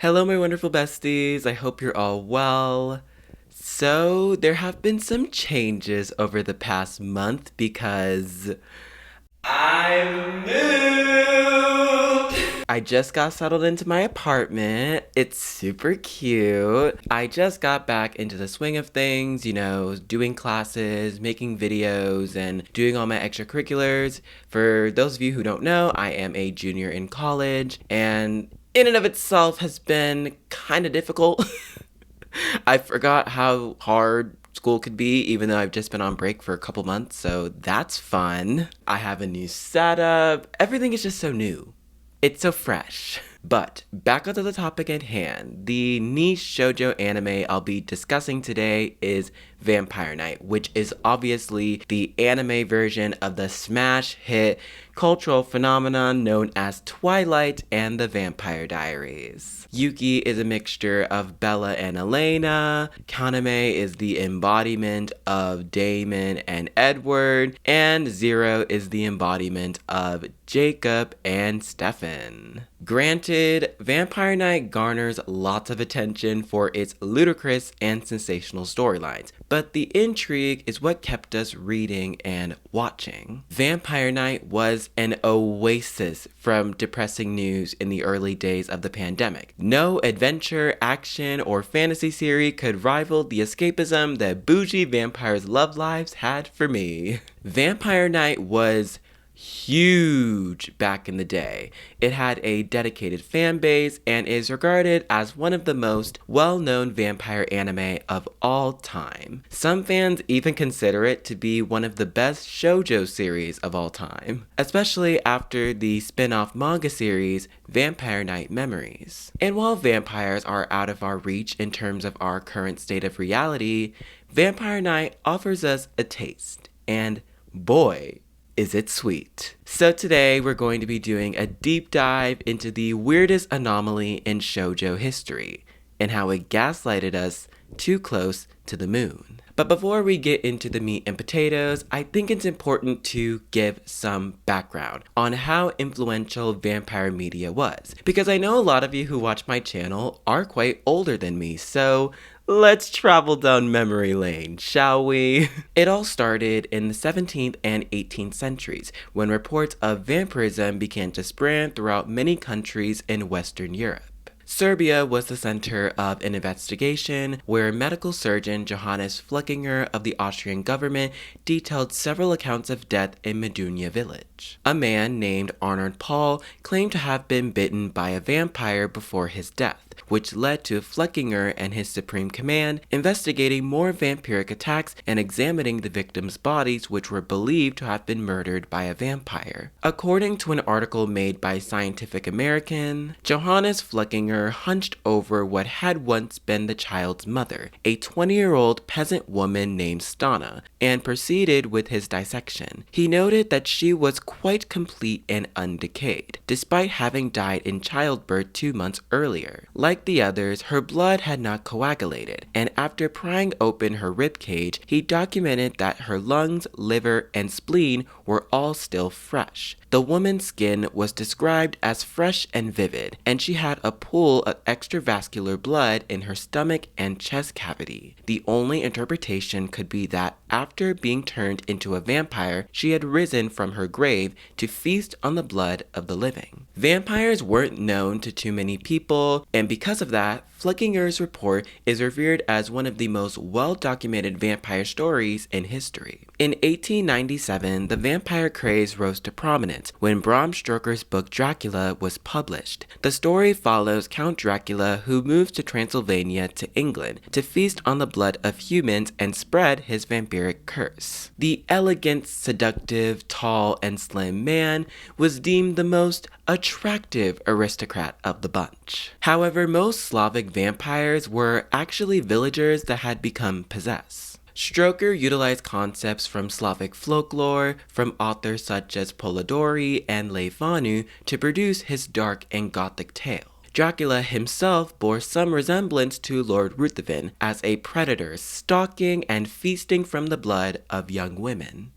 Hello, my wonderful besties. I hope you're all well. So, there have been some changes over the past month because I moved. I just got settled into my apartment. It's super cute. I just got back into the swing of things, doing classes, making videos, and doing all my extracurriculars. For those of you who don't know, I am a junior in college, and in and of itself has been kind of difficult. I forgot how hard school could be, even though I've just been on break for a couple months, so that's fun. I have a new setup. Everything is just so new. It's so fresh. But back onto the topic at hand. The niche shoujo anime I'll be discussing today is Vampire Knight, which is obviously the anime version of the smash hit cultural phenomenon known as Twilight and the Vampire Diaries. Yuki is a mixture of Bella and Elena, Kaname is the embodiment of Damon and Edward, and Zero is the embodiment of Jacob and Stefan. Granted, Vampire Knight garners lots of attention for its ludicrous and sensational storylines, but the intrigue is what kept us reading and watching. Vampire Knight was an oasis from depressing news in the early days of the pandemic. No adventure, action, or fantasy series could rival the escapism that bougie vampires' love lives had for me. Vampire Knight was huge back in the day. It had a dedicated fan base and is regarded as one of the most well-known vampire anime of all time. Some fans even consider it to be one of the best shoujo series of all time, especially after the spin-off manga series Vampire Knight Memories. And while vampires are out of our reach in terms of our current state of reality, Vampire Knight offers us a taste, and boy, is it sweet. So today we're going to be doing a deep dive into the weirdest anomaly in shoujo history and how it gaslighted us too close to the moon. But before we get into the meat and potatoes, I think it's important to give some background on how influential vampire media was. Because I know a lot of you who watch my channel are quite older than me, so let's travel down memory lane, shall we? It all started in the 17th and 18th centuries, when reports of vampirism began to spread throughout many countries in Western Europe. Serbia was the center of an investigation where medical surgeon Johannes Fleckinger of the Austrian government detailed several accounts of death in Medunia village. A man named Arnold Paul claimed to have been bitten by a vampire before his death, which led to Fleckinger and his supreme command investigating more vampiric attacks and examining the victims' bodies, which were believed to have been murdered by a vampire. According to an article made by Scientific American, Johannes Fleckinger hunched over what had once been the child's mother, a 20-year-old peasant woman named Stana, and proceeded with his dissection. He noted that she was quite complete and undecayed, despite having died in childbirth 2 months earlier. Like the others, her blood had not coagulated, and after prying open her ribcage, he documented that her lungs, liver, and spleen were all still fresh. The woman's skin was described as fresh and vivid, and she had a pool of extravascular blood in her stomach and chest cavity. The only interpretation could be that after being turned into a vampire, she had risen from her grave to feast on the blood of the living. Vampires weren't known to too many people, and because of that, Fleckinger's report is revered as one of the most well-documented vampire stories in history. In 1897, the vampire craze rose to prominence when Bram Stoker's book Dracula was published. The story follows Count Dracula, who moves to Transylvania to England to feast on the blood of humans and spread his vampiric curse. The elegant, seductive, tall, and slim man was deemed the most attractive aristocrat of the bunch. However, most Slavic vampires were actually villagers that had become possessed. Stoker utilized concepts from Slavic folklore, from authors such as Polidori and Lev Vanu to produce his dark and gothic tale. Dracula himself bore some resemblance to Lord Ruthven as a predator stalking and feasting from the blood of young women.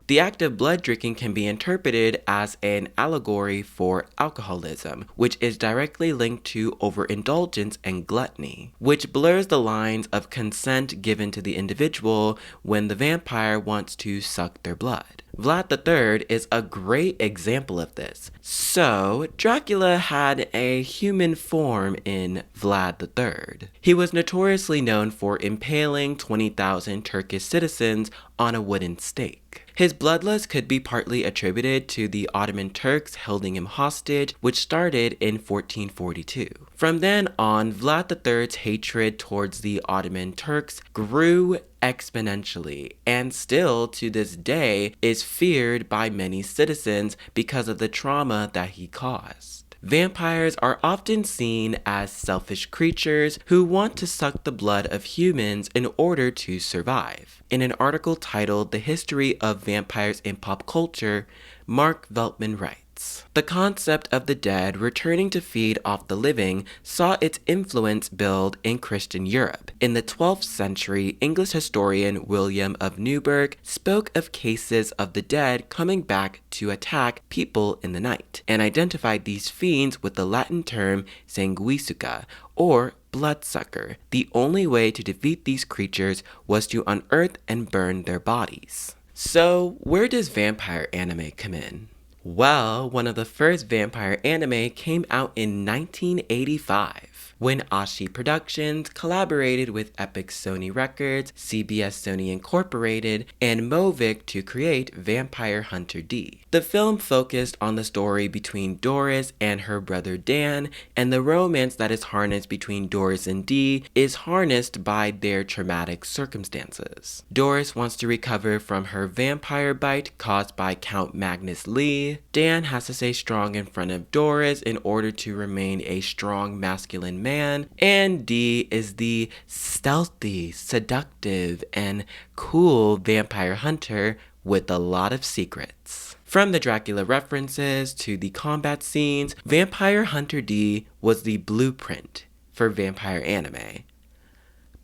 The act of blood drinking can be interpreted as an allegory for alcoholism, which is directly linked to overindulgence and gluttony, which blurs the lines of consent given to the individual when the vampire wants to suck their blood. Vlad III is a great example of this. So, Dracula had a human form in Vlad III. He was notoriously known for impaling 20,000 Turkish citizens on a wooden stake. His bloodlust could be partly attributed to the Ottoman Turks holding him hostage, which started in 1442. From then on, Vlad III's hatred towards the Ottoman Turks grew exponentially, and still to this day is feared by many citizens because of the trauma that he caused. Vampires are often seen as selfish creatures who want to suck the blood of humans in order to survive. In an article titled The History of Vampires in Pop Culture, Mark Veltman writes, "The concept of the dead returning to feed off the living saw its influence build in Christian Europe. In the 12th century, English historian William of Newburgh spoke of cases of the dead coming back to attack people in the night, and identified these fiends with the Latin term sanguisuca, or bloodsucker. The only way to defeat these creatures was to unearth and burn their bodies." So, where does vampire anime come in? Well, one of the first vampire anime came out in 1985, when Ashi Productions collaborated with Epic Sony Records, CBS Sony Incorporated, and Movic to create Vampire Hunter D. The film focused on the story between Doris and her brother Dan, and the romance that is harnessed between Doris and D is harnessed by their traumatic circumstances. Doris wants to recover from her vampire bite caused by Count Magnus Lee. Dan has to stay strong in front of Doris in order to remain a strong masculine man, and D is the stealthy, seductive, and cool vampire hunter with a lot of secrets. From the Dracula references to the combat scenes, Vampire Hunter D was the blueprint for vampire anime.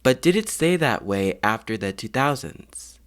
But did it stay that way after the 2000s?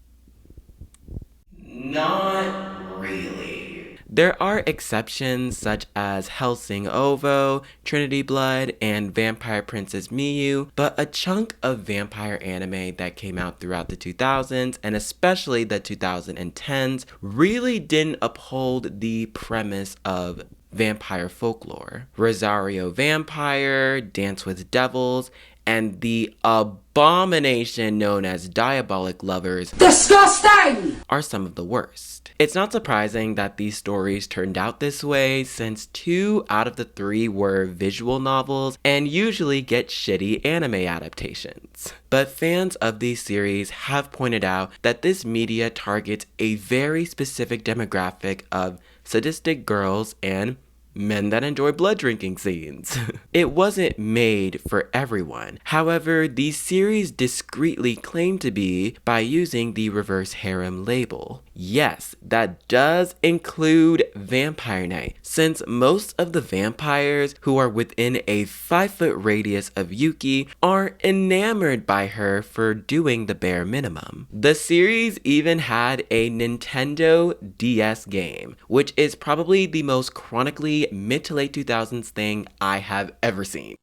Not really. There are exceptions such as Hellsing OVO, Trinity Blood, and Vampire Princess Miyu, but a chunk of vampire anime that came out throughout the 2000s, and especially the 2010s, really didn't uphold the premise of vampire folklore. Rosario Vampire, Dance with Devils, and the abomination known as Diabolic Lovers, disgusting, are some of the worst. It's not surprising that these stories turned out this way, since 2 out of the 3 were visual novels and usually get shitty anime adaptations. But fans of these series have pointed out that this media targets a very specific demographic of sadistic girls and men that enjoy blood drinking scenes. It wasn't made for everyone. However, these series discreetly claim to be by using the reverse harem label. Yes, that does include Vampire Night, since most of the vampires who are within a 5-foot radius of Yuki are enamored by her for doing the bare minimum. The series even had a Nintendo DS game, which is probably the most chronically mid to late 2000s thing I have ever seen.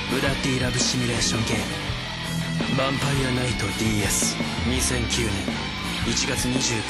Vlad Love Simulation Game Vampire Night DS 2009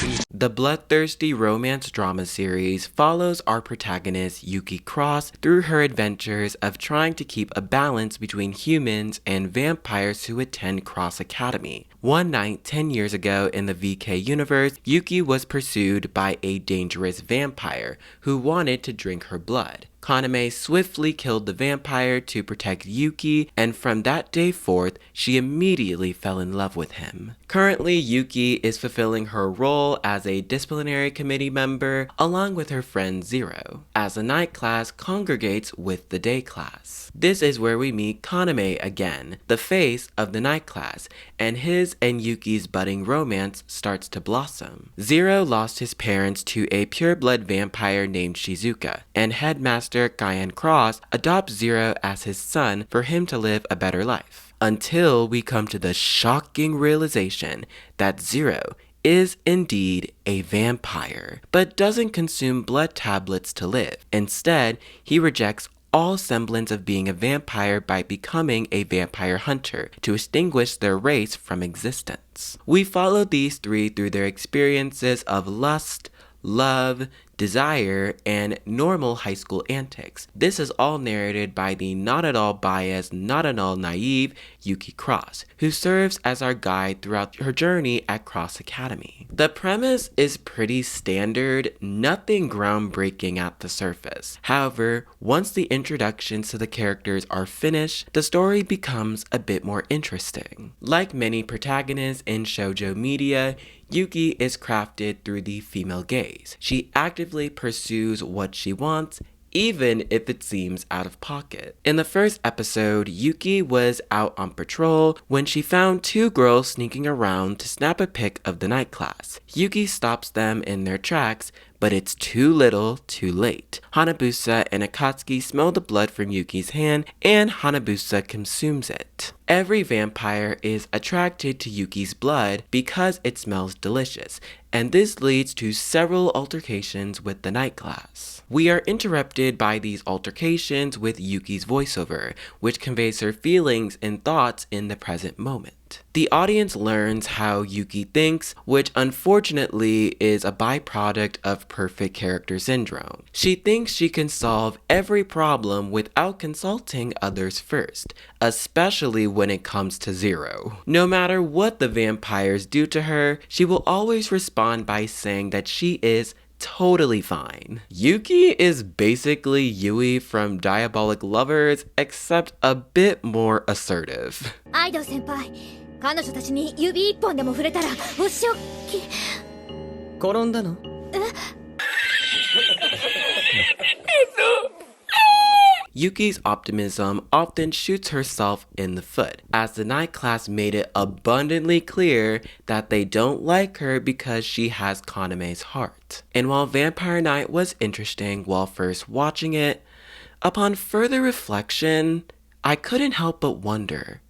年 The bloodthirsty romance drama series follows our protagonist Yuki Cross through her adventures of trying to keep a balance between humans and vampires who attend Cross Academy. One night, 10 years ago in the VK universe, Yuki was pursued by a dangerous vampire who wanted to drink her blood. Kaname swiftly killed the vampire to protect Yuki, and from that day forth, she immediately fell in love with him. Currently, Yuki is fulfilling her role as a disciplinary committee member along with her friend Zero, as the night class congregates with the day class. This is where we meet Kaname again, the face of the night class, and his and Yuki's budding romance starts to blossom. Zero lost his parents to a pure-blood vampire named Shizuka, and headmaster Guyan Cross adopts Zero as his son for him to live a better life. until we come to the shocking realization that Zero is indeed a vampire, but doesn't consume blood tablets to live. Instead, he rejects all semblance of being a vampire by becoming a vampire hunter to extinguish their race from existence. We follow these three through their experiences of lust, love, desire, and normal high school antics. This is all narrated by the not at all biased, not at all naive Yuki Cross, who serves as our guide throughout her journey at Cross Academy. The premise is pretty standard, nothing groundbreaking at the surface. However, once the introductions to the characters are finished, the story becomes a bit more interesting. Like many protagonists in shoujo media, Yuki is crafted through the female gaze. She actively pursues what she wants, even if it seems out of pocket. In the first episode, Yuki was out on patrol when she found two girls sneaking around to snap a pic of the night class. Yuki stops them in their tracks, but it's too little, too late. Hanabusa and Akatsuki smell the blood from Yuki's hand, and Hanabusa consumes it. Every vampire is attracted to Yuki's blood because it smells delicious, and this leads to several altercations with the night class. We are interrupted by these altercations with Yuki's voiceover, which conveys her feelings and thoughts in the present moment. The audience learns how Yuki thinks, which unfortunately is a byproduct of perfect character syndrome. She thinks she can solve every problem without consulting others first, especially when it comes to Zero. No matter what the vampires do to her, she will always respond by saying that she is totally fine. Yuki is basically Yui from Diabolic Lovers, except a bit more assertive. アイドル先輩、彼女たちに指一本でも触れたらお仕置き。転んだの？Yuki's optimism often shoots herself in the foot, as the night class made it abundantly clear that they don't like her because she has Kaname's heart. And while Vampire Night was interesting while first watching it, upon further reflection, I couldn't help but wonder,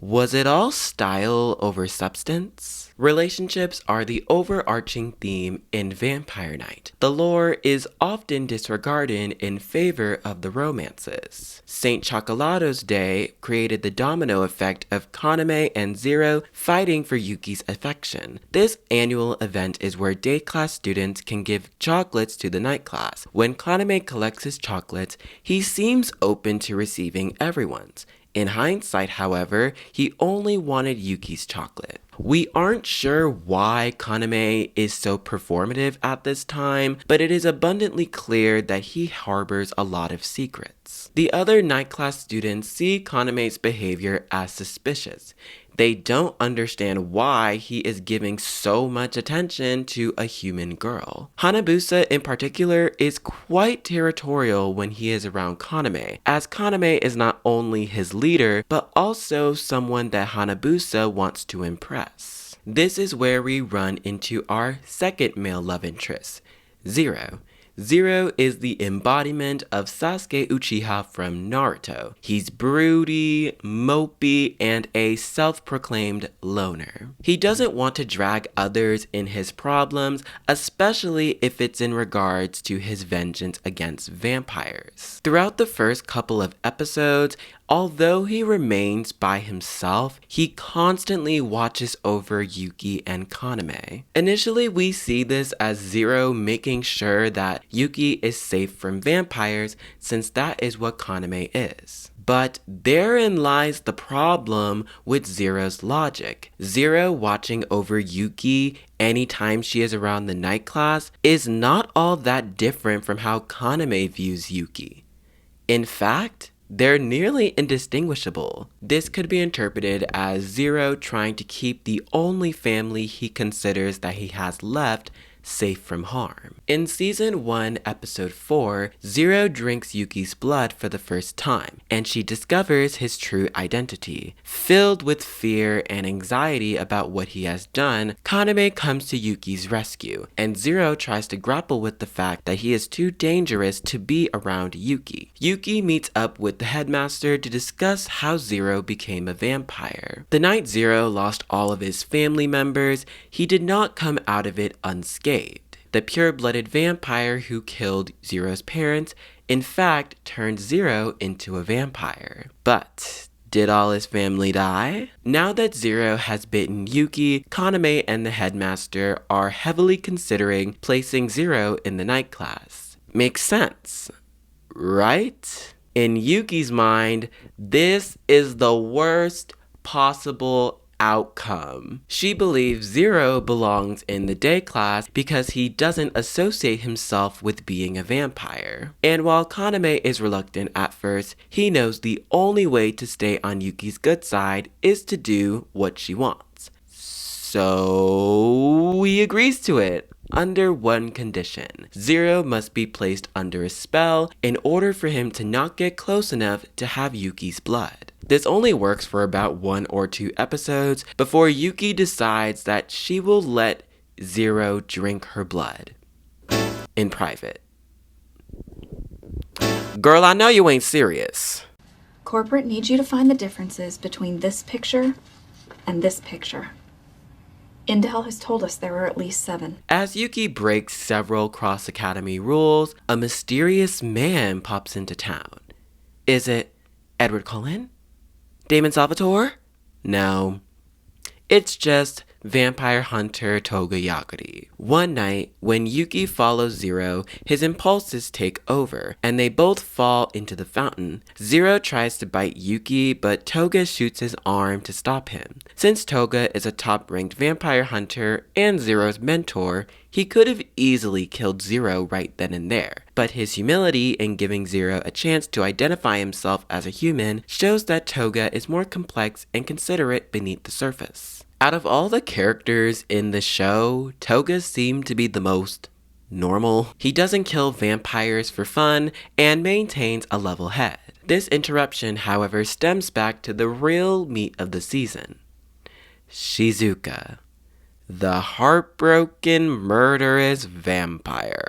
was it all style over substance? Relationships are the overarching theme in Vampire Night. The lore is often disregarded in favor of the romances. Saint Chocolato's Day created the domino effect of Kaname and Zero fighting for Yuki's affection. This annual event is where day class students can give chocolates to the night class. When Kaname collects his chocolates, he seems open to receiving everyone's. In hindsight, however, he only wanted Yuki's chocolate. We aren't sure why Kaname is so performative at this time, but it is abundantly clear that he harbors a lot of secrets. The other night class students see Kaname's behavior as suspicious. They don't understand why he is giving so much attention to a human girl. Hanabusa in particular is quite territorial when he is around Kaname, as Kaname is not only his leader, but also someone that Hanabusa wants to impress. This is where we run into our second male love interest, Zero. Zero is the embodiment of Sasuke Uchiha from Naruto. He's broody, mopey, and a self-proclaimed loner. He doesn't want to drag others in his problems, especially if it's in regards to his vengeance against vampires. Throughout the first couple of episodes, although he remains by himself, he constantly watches over Yuki and Kaname. Initially, we see this as Zero making sure that Yuki is safe from vampires, since that is what Kaname is. But therein lies the problem with Zero's logic. Zero watching over Yuki anytime she is around the night class is not all that different from how Kaname views Yuki. In fact, they're nearly indistinguishable. This could be interpreted as Zero trying to keep the only family he considers that he has left safe from harm. In Season 1, Episode 4, Zero drinks Yuki's blood for the first time, and she discovers his true identity. Filled with fear and anxiety about what he has done, Kaname comes to Yuki's rescue, and Zero tries to grapple with the fact that he is too dangerous to be around Yuki. Yuki meets up with the headmaster to discuss how Zero became a vampire. The night Zero lost all of his family members, he did not come out of it unscathed. The pure-blooded vampire who killed Zero's parents, in fact, turned Zero into a vampire. But did all his family die? Now that Zero has bitten Yuki, Kaname and the headmaster are heavily considering placing Zero in the night class. Makes sense, right? In Yuki's mind, this is the worst possible outcome. She believes Zero belongs in the day class because he doesn't associate himself with being a vampire. And while Kaname is reluctant at first, he knows the only way to stay on Yuki's good side is to do what she wants. So he agrees to it. Under one condition. Zero must be placed under a spell in order for him to not get close enough to have Yuki's blood. This only works for about 1 or 2 episodes before Yuki decides that she will let Zero drink her blood. In private. Girl, I know you ain't serious. Corporate needs you to find the differences between this picture and this picture. Intel has told us there are at least 7. As Yuki breaks several cross-academy rules, a mysterious man pops into town. Is it Edward Cullen? Damon Salvatore? No. It's just vampire hunter Toga Yaguri. One night, when Yuki follows Zero, his impulses take over, and they both fall into the fountain. Zero tries to bite Yuki, but Toga shoots his arm to stop him. Since Toga is a top-ranked vampire hunter and Zero's mentor, he could have easily killed Zero right then and there, but his humility in giving Zero a chance to identify himself as a human shows that Toga is more complex and considerate beneath the surface. Out of all the characters in the show, Toga seemed to be the most normal. He doesn't kill vampires for fun and maintains a level head. This interruption, however, stems back to the real meat of the season. Shizuka, the heartbroken, murderous vampire.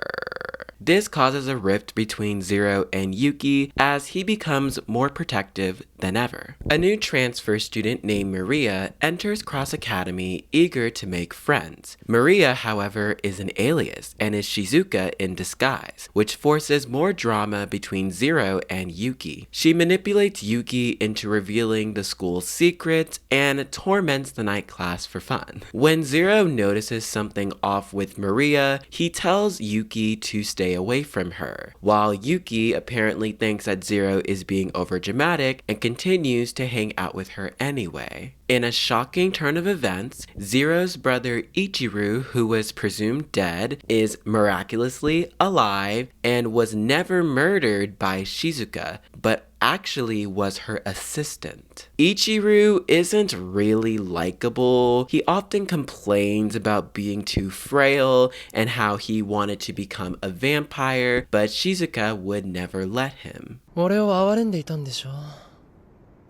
This causes a rift between Zero and Yuki as he becomes more protective than ever. A new transfer student named Maria enters Cross Academy eager to make friends. Maria, however, is an alias and is Shizuka in disguise, which forces more drama between Zero and Yuki. She manipulates Yuki into revealing the school's secrets and torments the night class for fun. When Zero notices something off with Maria, he tells Yuki to stay away from her, while Yuki apparently thinks that Zero is being overdramatic and continues to hang out with her anyway. In a shocking turn of events, Zero's brother Ichiru, who was presumed dead, is miraculously alive and was never murdered by Shizuka, but actually was her assistant. Ichiru isn't really likable. He often complains about being too frail and how he wanted to become a vampire, but Shizuka would never let him. 俺を憐れんでいたんでしょ。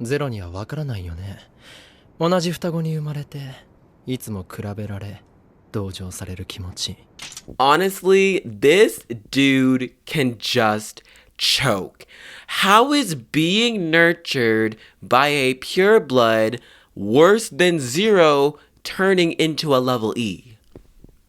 ゼロにはわからないよね。同じ双子に生まれて、いつも比べられ、同情される気持ち。Honestly, this dude can just choke. How is being nurtured by a pureblood worse than Zero turning into a level E?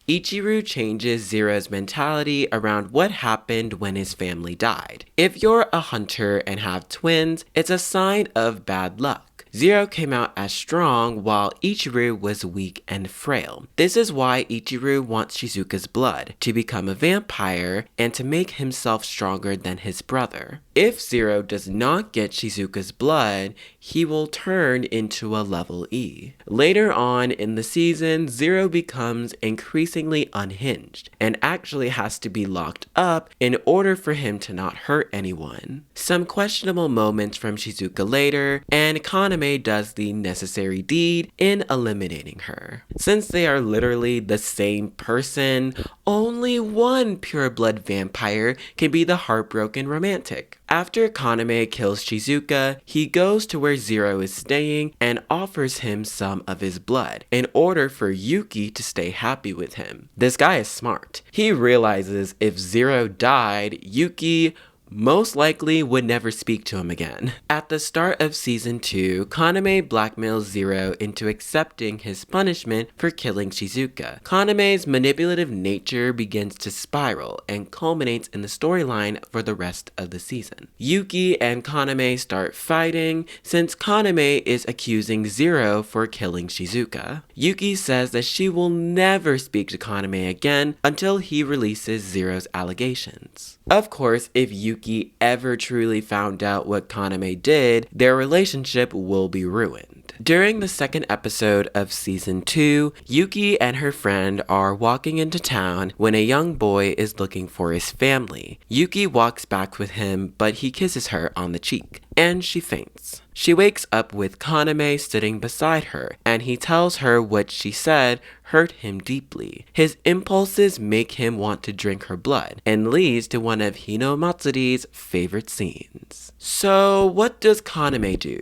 Ichiru changes Zero's mentality around what happened when his family died. If you're a hunter and have twins, it's a sign of bad luck. Zero came out as strong while Ichiru was weak and frail. This is why Ichiru wants Shizuka's blood, to become a vampire and to make himself stronger than his brother. If Zero does not get Shizuka's blood, he will turn into a level E. Later on in the season, Zero becomes increasingly unhinged and actually has to be locked up in order for him to not hurt anyone. Some questionable moments from Shizuka later, and Kaname does the necessary deed in eliminating her. Since they are literally the same person, only one pure-blood vampire can be the heartbroken romantic. After Kaname kills Shizuka, he goes to where Zero is staying and offers him some of his blood in order for Yuki to stay happy with him. This guy is smart. He realizes if Zero died, Yuki most likely would never speak to him again. At the start of season 2, Kaname blackmails Zero into accepting his punishment for killing Shizuka. Kaname's manipulative nature begins to spiral and culminates in the storyline for the rest of the season. Yuki and Kaname start fighting since Kaname is accusing Zero for killing Shizuka. Yuki says that she will never speak to Kaname again until he releases Zero's allegations. Of course, if Yuki ever truly found out what Kaname did, their relationship will be ruined. During the second episode of season 2, Yuki and her friend are walking into town when a young boy is looking for his family. Yuki walks back with him, but he kisses her on the cheek, and she faints. She wakes up with Kaname sitting beside her, and he tells her what she said hurt him deeply. His impulses make him want to drink her blood, and leads to one of Hino Matsuri's favorite scenes. So what does Kaname do?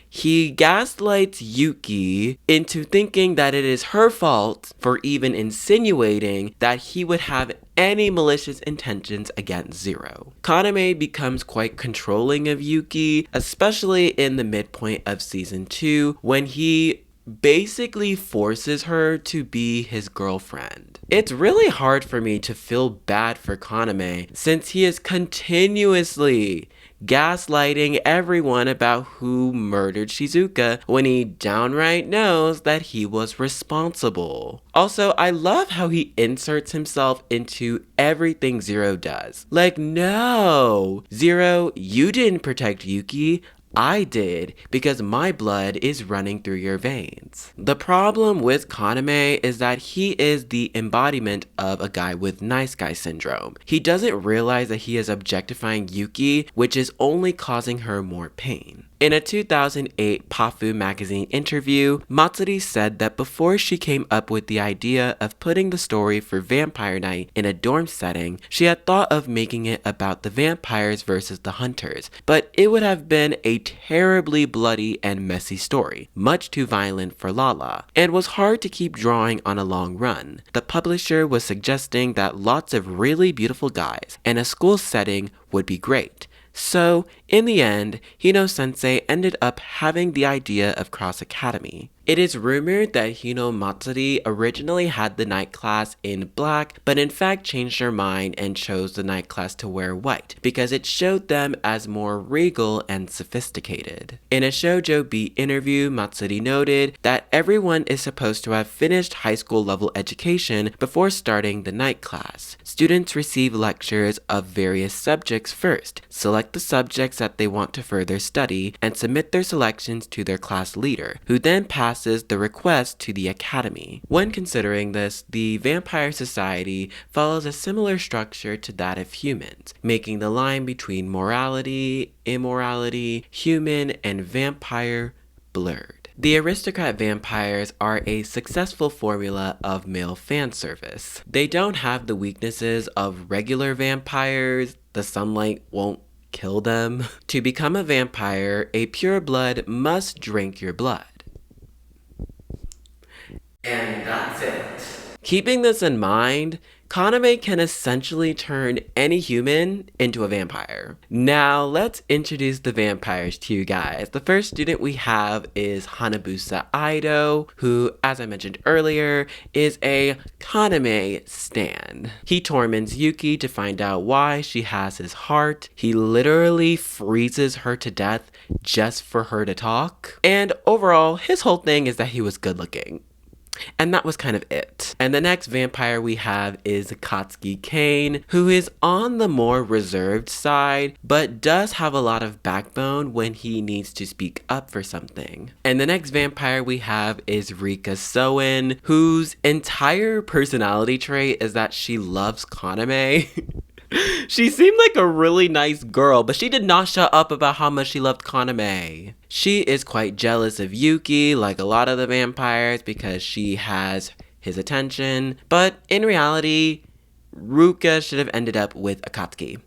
He gaslights Yuki into thinking that it is her fault for even insinuating that he would have any malicious intentions against Zero. Kaname becomes quite controlling of Yuki, especially in the midpoint of season 2 when he basically forces her to be his girlfriend. It's really hard for me to feel bad for Kaname since he is continuously gaslighting everyone about who murdered Shizuka when he downright knows that he was responsible. Also, I love how he inserts himself into everything Zero does. Like, no, Zero, you didn't protect Yuki. I did, because my blood is running through your veins. The problem with Kaname is that he is the embodiment of a guy with nice guy syndrome. He doesn't realize that he is objectifying Yuki, which is only causing her more pain. In a 2008 LaLa Magazine interview, Matsuri said that before she came up with the idea of putting the story for Vampire Night in a dorm setting, she had thought of making it about the vampires versus the hunters, but it would have been a terribly bloody and messy story, much too violent for LaLa, and was hard to keep drawing on a long run. The publisher was suggesting that lots of really beautiful guys and a school setting would be great. So, in the end, Hino Sensei ended up having the idea of Cross Academy. It is rumored that Hino Matsuri originally had the night class in black, but in fact changed her mind and chose the night class to wear white, because it showed them as more regal and sophisticated. In a Shojo Beat interview, Matsuri noted that everyone is supposed to have finished high school level education before starting the night class. Students receive lectures of various subjects first, select the subjects that they want to further study, and submit their selections to their class leader, who then passes the request to the academy. When considering this, the Vampire Society follows a similar structure to that of humans, making the line between morality, immorality, human, and vampire blurred. The aristocrat vampires are a successful formula of male fan service. They don't have the weaknesses of regular vampires. The sunlight won't kill them. To become a vampire, a pureblood must drink your blood. And that's it. Keeping this in mind, Kaname can essentially turn any human into a vampire. Now, let's introduce the vampires to you guys. The first student we have is Hanabusa Aido, who, as I mentioned earlier, is a Kaname stan. He torments Yuki to find out why she has his heart. He literally freezes her to death just for her to talk. And overall, his whole thing is that he was good looking. And that was kind of it. And the next vampire we have is Katsuki Kane, who is on the more reserved side, but does have a lot of backbone when he needs to speak up for something. And the next vampire we have is Rika Soen, whose entire personality trait is that she loves Kaname. She seemed like a really nice girl, but she did not shut up about how much she loved Kaname. She is quite jealous of Yuki, like a lot of the vampires, because she has his attention. But in reality, Ruka should have ended up with Akatsuki.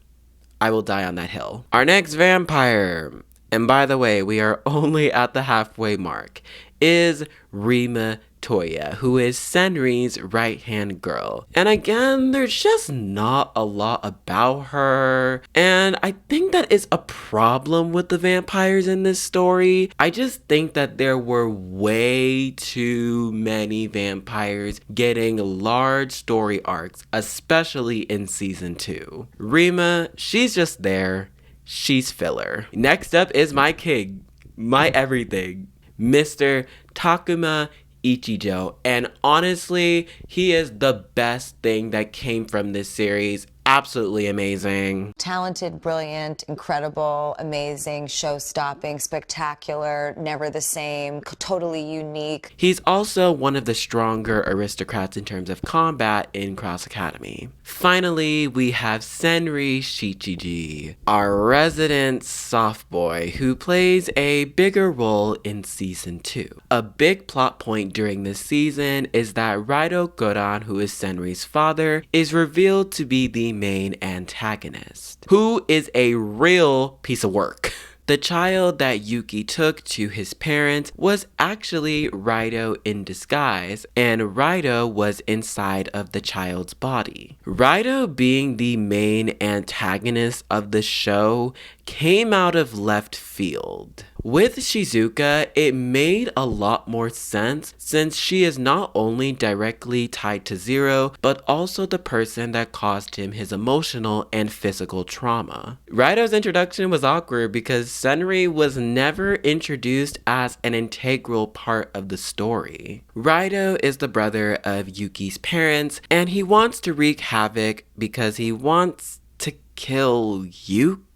I will die on that hill. Our next vampire, and by the way, we are only at the halfway mark, is Rima Toya, who is Senri's right-hand girl. And again, there's just not a lot about her. And I think that is a problem with the vampires in this story. I just think that there were way too many vampires getting large story arcs, especially in season 2. Rima, she's just there. She's filler. Next up is my king, my everything, Mr. Takuma Ichijo, and honestly, he is the best thing that came from this series. Absolutely amazing. Talented, brilliant, incredible, amazing, show-stopping, spectacular, never the same, totally unique. He's also one of the stronger aristocrats in terms of combat in Cross Academy. Finally, we have Senri Shichiji, our resident soft boy who plays a bigger role in season 2. A big plot point during this season is that Raido Goran, who is Senri's father, is revealed to be the main antagonist, who is a real piece of work. The child that Yuki took to his parents was actually Raido in disguise, and Raido was inside of the child's body. Raido being the main antagonist of the show came out of left field. With Shizuka, it made a lot more sense since she is not only directly tied to Zero, but also the person that caused him his emotional and physical trauma. Raido's introduction was awkward because Senri was never introduced as an integral part of the story. Raido is the brother of Yuki's parents, and he wants to wreak havoc because he wants to kill Yuki.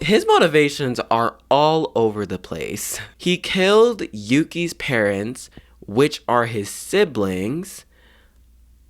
His motivations are all over the place. He killed Yuki's parents, which are his siblings.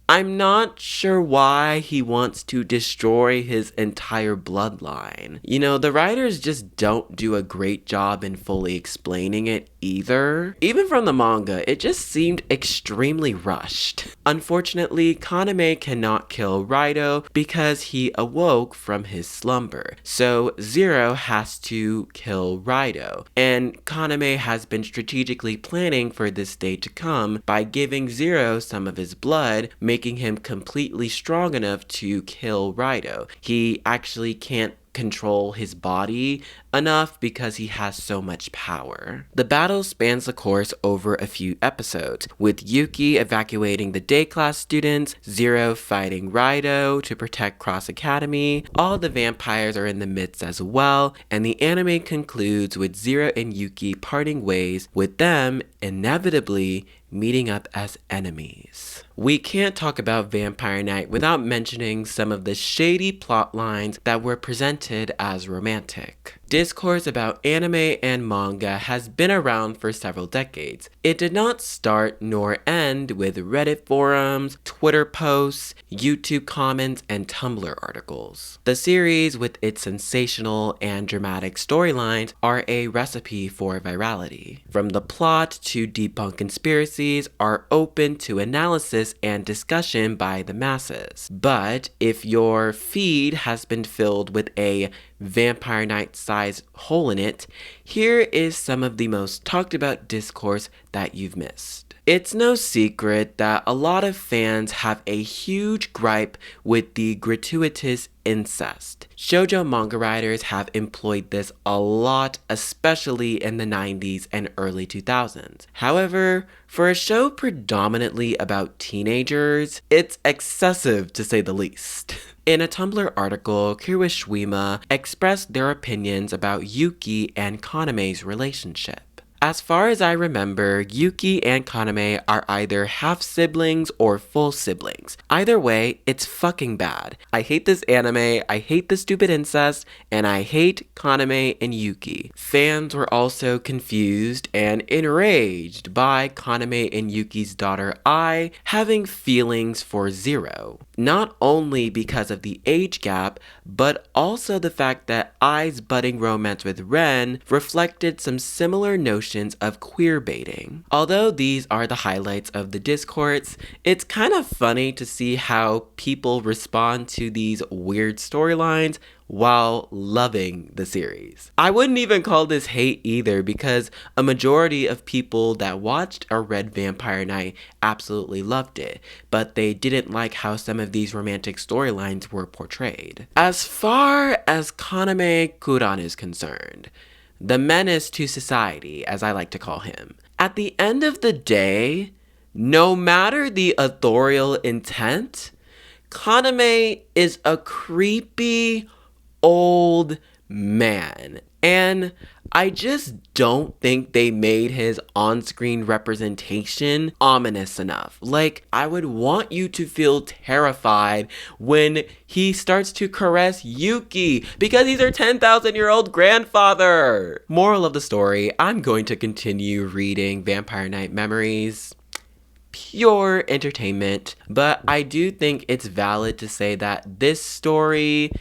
I'm not sure why he wants to destroy his entire bloodline. You know, the writers just don't do a great job in fully explaining it either. Even from the manga, it just seemed extremely rushed. Unfortunately, Kaname cannot kill Raido because he awoke from his slumber. So Zero has to kill Raido. And Kaname has been strategically planning for this day to come by giving Zero some of his blood, making him completely strong enough to kill Raido. He actually can't control his body enough because he has so much power. The battle spans the course over a few episodes, with Yuki evacuating the day class students, Zero fighting Raido to protect Cross Academy. All the vampires are in the midst as well, and the anime concludes with Zero and Yuki parting ways, with them inevitably meeting up as enemies. We can't talk about Vampire Night without mentioning some of the shady plot lines that were presented as romantic. Discourse about anime and manga has been around for several decades. It did not start nor end with Reddit forums, Twitter posts, YouTube comments, and Tumblr articles. The series, with its sensational and dramatic storylines, are a recipe for virality. From the plot to debunk conspiracies are open to analysis and discussion by the masses. But if your feed has been filled with a Vampire Night size hole in it, here is some of the most talked about discourse that you've missed. It's no secret that a lot of fans have a huge gripe with the gratuitous incest. Shojo manga writers have employed this a lot, especially in the 90s and early 2000s. However, for a show predominantly about teenagers, it's excessive to say the least. In a Tumblr article, Kirishima expressed their opinions about Yuki and Kaname's relationship. As far as I remember, Yuki and Kaname are either half siblings or full siblings. Either way, it's fucking bad. I hate this anime, I hate the stupid incest, and I hate Kaname and Yuki. Fans were also confused and enraged by Kaname and Yuki's daughter Ai having feelings for Zero. Not only because of the age gap, but also the fact that Ai's budding romance with Ren reflected some similar notions of queerbaiting. Although these are the highlights of the discourse, it's kind of funny to see how people respond to these weird storylines while loving the series. I wouldn't even call this hate either, because a majority of people that watched or read Vampire Knight absolutely loved it, but they didn't like how some of these romantic storylines were portrayed. As far as Kaname Kuran is concerned, the menace to society, as I like to call him, at the end of the day, no matter the authorial intent, Kaname is a creepy old man, and I just don't think they made his on-screen representation ominous enough. Like, I would want you to feel terrified when he starts to caress Yuki because he's her 10,000-year-old grandfather. Moral of the story, I'm going to continue reading Vampire Knight Memories. Pure entertainment, but I do think it's valid to say that this story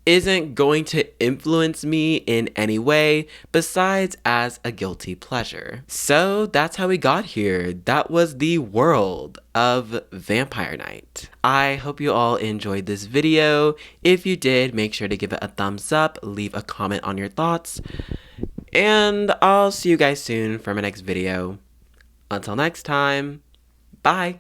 isn't going to influence me in any way besides as a guilty pleasure. So that's how we got here. That was the world of Vampire Knight. I hope you all enjoyed this video. If you did, make sure to give it a thumbs up, leave a comment on your thoughts, and I'll see you guys soon for my next video. Until next time, bye!